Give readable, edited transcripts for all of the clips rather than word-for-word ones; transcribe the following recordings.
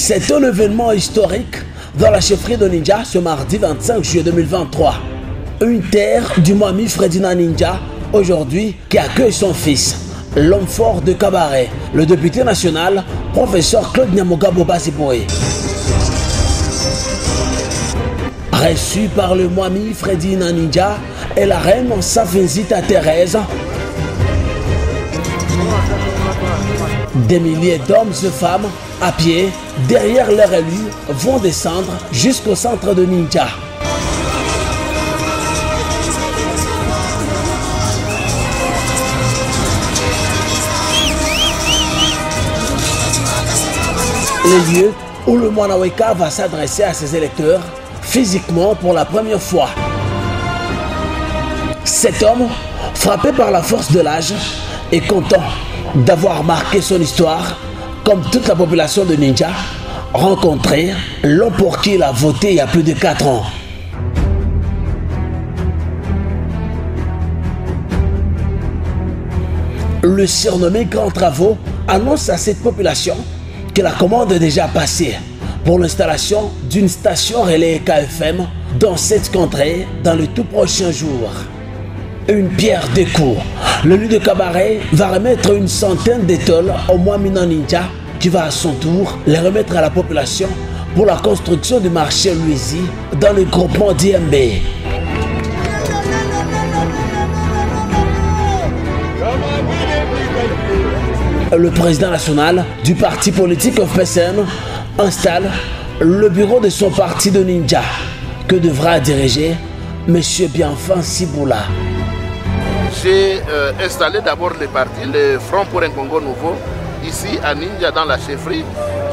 C'est un événement historique dans la chefferie de Ninja ce mardi 25 juillet 2023. Une terre du Mwami Ferdinand Ninja, aujourd'hui, qui accueille son fils, l'homme fort de Kabaré, le député national, professeur Claude Nyamugabo Baziboé. Reçu par le Mwami Ferdinand Ninja et la reine Safinzita Thérèse, des milliers d'hommes et femmes à pied, derrière leur élu, vont descendre jusqu'au centre de Ninja. Le lieu où le Mwanaweka va s'adresser à ses électeurs physiquement pour la première fois. Cet homme, frappé par la force de l'âge, est content d'avoir marqué son histoire, comme toute la population de Ninja, rencontré l'homme pour qui il a voté il y a plus de 4 ans. Le surnommé Grand Travaux annonce à cette population que la commande est déjà passée pour l'installation d'une station relais KFM dans cette contrée dans les tout prochains jours. Une pierre de coups. Le lieu de Kabaré va remettre une centaine d'étoiles au Mwami Ninja qui va à son tour les remettre à la population pour la construction du marché Louisi dans le groupement d'IMB. Le président national du parti politique FPSN installe le bureau de son parti de Ninja que devra diriger M. Bienfan Siboula. J'ai installé d'abord le parti, le Front pour un Congo Nouveau, ici à Ninja dans la chefferie.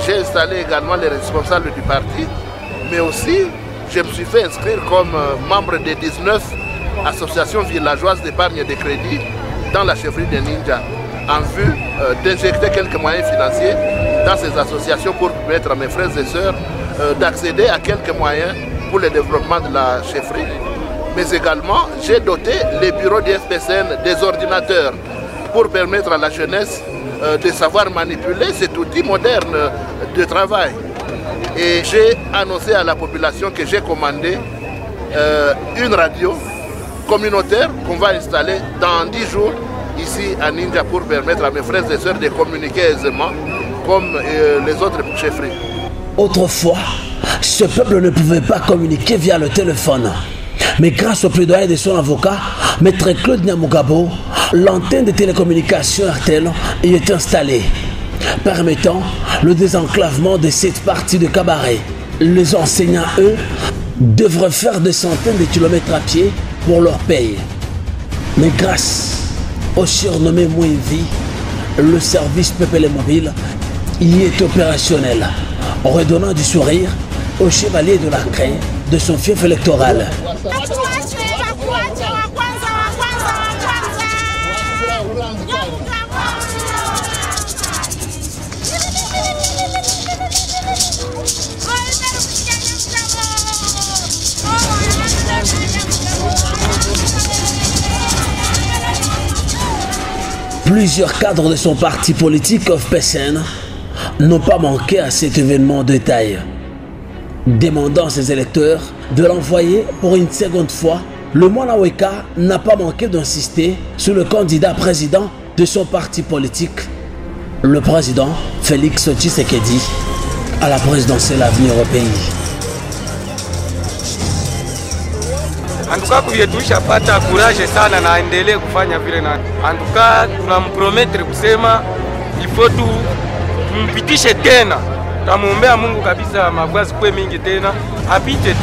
J'ai installé également les responsables du parti, mais aussi je me suis fait inscrire comme membre des 19 associations villageoises d'épargne et de crédit dans la chefferie de Ninja, en vue d'injecter quelques moyens financiers dans ces associations pour permettre à mes frères et sœurs d'accéder à quelques moyens pour le développement de la chefferie. Mais également, j'ai doté les bureaux du FPSN des ordinateurs pour permettre à la jeunesse de savoir manipuler cet outil moderne de travail. Et j'ai annoncé à la population que j'ai commandé une radio communautaire qu'on va installer dans 10 jours ici à Ninja pour permettre à mes frères et sœurs de communiquer aisément comme les autres chefferies. Autrefois, ce peuple ne pouvait pas communiquer via le téléphone. Mais grâce au plaidoyer de son avocat, Maître Claude Nyamugabo, l'antenne de télécommunications RTL est installée, permettant le désenclavement de cette partie de Kabaré. Les enseignants, eux, devraient faire des centaines de kilomètres à pied pour leur paye. Mais grâce au surnommé Mouinvi, le service Pepele Mobile y est opérationnel, redonnant du sourire au chevalier de la craie de son fief électoral. Plusieurs cadres de son parti politique FPSN n'ont pas manqué à cet événement de taille, demandant à ses électeurs de l'envoyer pour une seconde fois. Le Mwanaweka n'a pas manqué d'insister sur le candidat président de son parti politique, le président Félix Tshisekedi, à la présidentielle à venir au pays. Antuka kuyetusha pata courage sana na aendelee kufanya vile na antuka tunampromettre kusema ifo tu mpitishe tena, tamuombea Mungu kabisa mavazi kwe mingi tena apite tu.